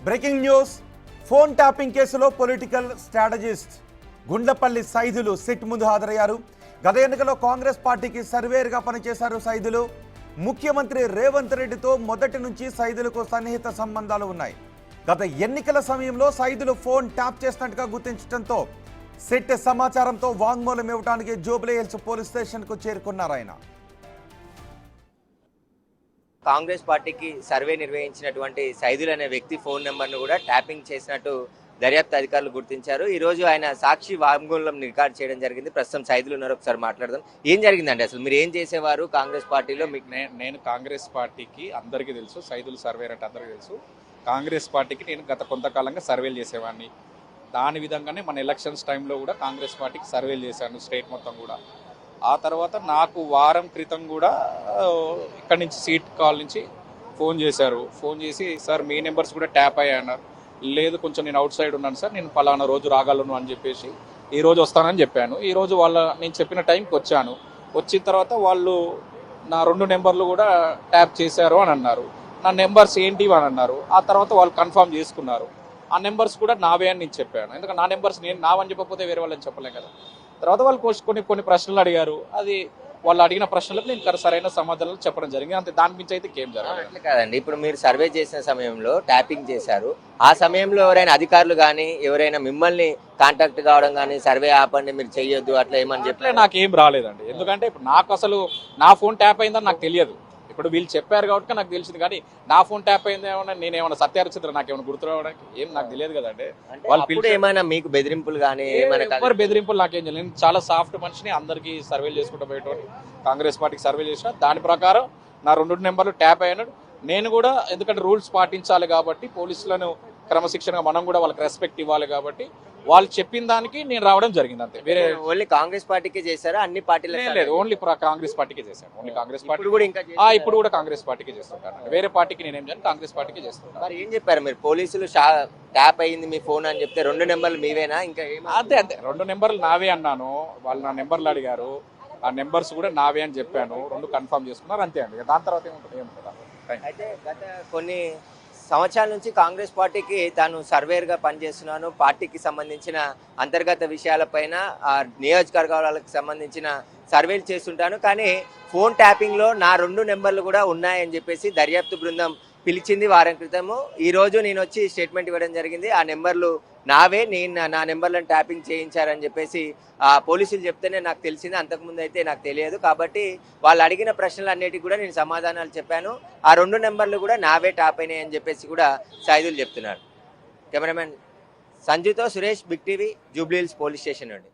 Breaking news. Phone tapping కేసులో political strategist Gundlapalli Saidulu SIT ముందు హాజరయ్యారు. గత ఎన్నికల్లో కాంగ్రెస్ పార్టీకి సర్వేయర్గా పనిచేశారు సైదులు. ముఖ్యమంత్రి రేవంత్ రెడ్డితో మొదటి నుంచి సైదులకు సన్నిహిత సంబంధాలు ఉన్నాయి. గత ఎన్నికల సమయంలో సైదులు ఫోన్ ట్యాప్ చేసినట్టుగా గుర్తించడంతో సిట్ సమాచారంతో వాంగ్మూలం ఇవ్వడానికి జూబ్లీ హిల్స్ పోలీస్ స్టేషన్కు చేరుకున్నారు ఆయన. కాంగ్రెస్ పార్టీకి సర్వే నిర్వహించినటువంటి సైదుల్ అనే వ్యక్తి ఫోన్ నెంబర్ను కూడా ట్యాపింగ్ చేసినట్టు దర్యాప్తు అధికారులు గుర్తించారు. ఈ రోజు ఆయన సాక్షి వాంగ్మూలం రికార్డ్ చేయడం జరిగింది. ప్రస్తుతం సైదులు ఉన్నారు, ఒకసారి మాట్లాడదాం. ఏం జరిగిందండి అసలు? మీరు ఏం చేసేవారు కాంగ్రెస్ పార్టీలో? మీకు నేను కాంగ్రెస్ పార్టీకి అందరికీ తెలుసు, సైదులు సర్వేర్ అంటే అందరికీ తెలుసు. కాంగ్రెస్ పార్టీకి నేను గత కొంతకాలంగా సర్వేలు చేసేవాడిని. దాని విధంగానే మన ఎలక్షన్స్ టైంలో కూడా కాంగ్రెస్ పార్టీకి సర్వేలు చేశాను స్టేట్ మొత్తం కూడా. ఆ తర్వాత నాకు వారం క్రితం కూడా ఇక్కడి నుంచి సీట్ కాల్ నుంచి ఫోన్ చేశారు. ఫోన్ చేసి సార్ మీ నెంబర్స్ కూడా ట్యాప్ అయ్యాయి అన్నారు. లేదు కొంచెం నేను అవుట్ సైడ్ ఉన్నాను సార్, నేను పలానా రోజు రాగలను అని చెప్పేసి ఈ రోజు వస్తానని చెప్పాను. ఈరోజు నేను చెప్పిన టైంకి వచ్చాను. వచ్చిన తర్వాత వాళ్ళు నా 2 నెంబర్లు కూడా ట్యాప్ చేశారు అని అన్నారు. నా నెంబర్స్ ఏంటి అని అన్నారు. ఆ తర్వాత వాళ్ళు కన్ఫర్మ్ చేసుకున్నారు. ఆ నెంబర్స్ కూడా నావే అని నేను చెప్పాను. ఎందుకంటే నా నెంబర్స్ నేను నావని చెప్పకపోతే వేరే వాళ్ళని చెప్పలేం కదా. తర్వాత వాళ్ళు కొన్ని ప్రశ్నలు అడిగారు. అది వాళ్ళు అడిగిన ప్రశ్నలకు నేను సరైన సమాధానాలు చెప్పడం జరిగింది. అంతే, దాని మించి అయితే ఏం జరగలేదు. అట్లా కాదండి, ఇప్పుడు మీరు సర్వే చేసిన సమయంలో ట్యాపింగ్ చేశారు. ఆ సమయంలో ఎవరైనా అధికారులు కానీ ఎవరైనా మిమ్మల్ని కాంటాక్ట్ కావడం కానీ సర్వే ఆపండి మీరు చెయ్యొద్దు అట్లా ఏమని చెప్పలే? నాకు ఏం రాలేదండి. ఎందుకంటే ఇప్పుడు నాకు అసలు నా ఫోన్ ట్యాప్ అయిందని నాకు తెలియదు. ఇప్పుడు వీళ్ళు చెప్పారు కాబట్టి నాకు తెలిసింది. కానీ నా ఫోన్ ట్యాప్ అయింది ఏమన్నా నేనేమన్నా సత్యారచిత్ర నాకేమైనా గుర్తు రావడానికి ఏం నాకు తెలియదు కదండి. వాళ్ళు ఏమైనా మీకు బెదిరింపులు కానీ ఎవరు బెదిరింపులు నాకేం తెలియదు. నేను చాలా సాఫ్ట్ మనిషిని, అందరికీ సర్వేలు చేసుకుంటూ పోయేటోని. కాంగ్రెస్ పార్టీకి సర్వే చేసిన దాని ప్రకారం నా 2 నెంబర్లు ట్యాప్ అయ్యాడు. నేను కూడా ఎందుకంటే రూల్స్ పాటించాలి కాబట్టి, పోలీసులను క్రమశిక్షణగా మనం కూడా వాళ్ళకి రెస్పెక్ట్ ఇవ్వాలి కాబట్టి వాళ్ళు చెప్పిన దానికి నేను రావడం జరిగింది. అంతే. వేరే ఓన్లీ కాంగ్రెస్ పార్టీకి చేశారా? అన్ని పార్టీలు లేదు, ఓన్లీ కాంగ్రెస్ పార్టీకి చేశాను. ఓన్లీ కాంగ్రెస్ పార్టీ ఇప్పుడు కూడా కాంగ్రెస్ పార్టీకి చేస్తుంటాను. వేరే పార్టీకి నేనేం చేయను, కాంగ్రెస్ పార్టీకి చేస్తుంటాను. మరి ఏం చెప్పారు మీరు? పోలీసులు ట్యాప్ అయ్యింది మీ ఫోన్ అని చెప్తే 2 నెంబర్లు మీవేనా? ఇంకా అంతే 2 నెంబర్లు నావే అన్నాను. వాళ్ళు నా నెంబర్లు అడిగారు. ఆ నెంబర్స్ కూడా నావే అని చెప్పాను. 2 కన్ఫర్మ్ చేసుకున్నారు. అంతే అండి. దాని తర్వాత ఏముంటుంది? అయితే గత కొన్ని సంవత్సరాల నుంచి కాంగ్రెస్ పార్టీకి తాను సర్వేర్గా పనిచేస్తున్నాను. పార్టీకి సంబంధించిన అంతర్గత విషయాలపైన, నియోజకవర్గాలకు సంబంధించిన సర్వేలు చేస్తుంటాను. కానీ ఫోన్ ట్యాపింగ్లో నా 2 నెంబర్లు కూడా ఉన్నాయని చెప్పేసి దర్యాప్తు బృందం పిలిచింది వారం క్రితము. ఈరోజు నేను వచ్చి స్టేట్మెంట్ ఇవ్వడం జరిగింది. ఆ నెంబర్లు నావే, నా నెంబర్లను ట్యాపింగ్ చేయించారని చెప్పేసి పోలీసులు చెప్తేనే నాకు తెలిసింది. అంతకుముందు అయితే నాకు తెలియదు. కాబట్టి వాళ్ళు అడిగిన ప్రశ్నలు అన్నిటికీ కూడా నేను సమాధానాలు చెప్పాను. ఆ 2 నెంబర్లు కూడా నావే ట్యాప్ అయినాయి అని చెప్పేసి కూడా సైదులు చెప్తున్నారు. కెమెరామెన్ సంజుతో Suresh, big TV, Jubilee Hills police station నుండి.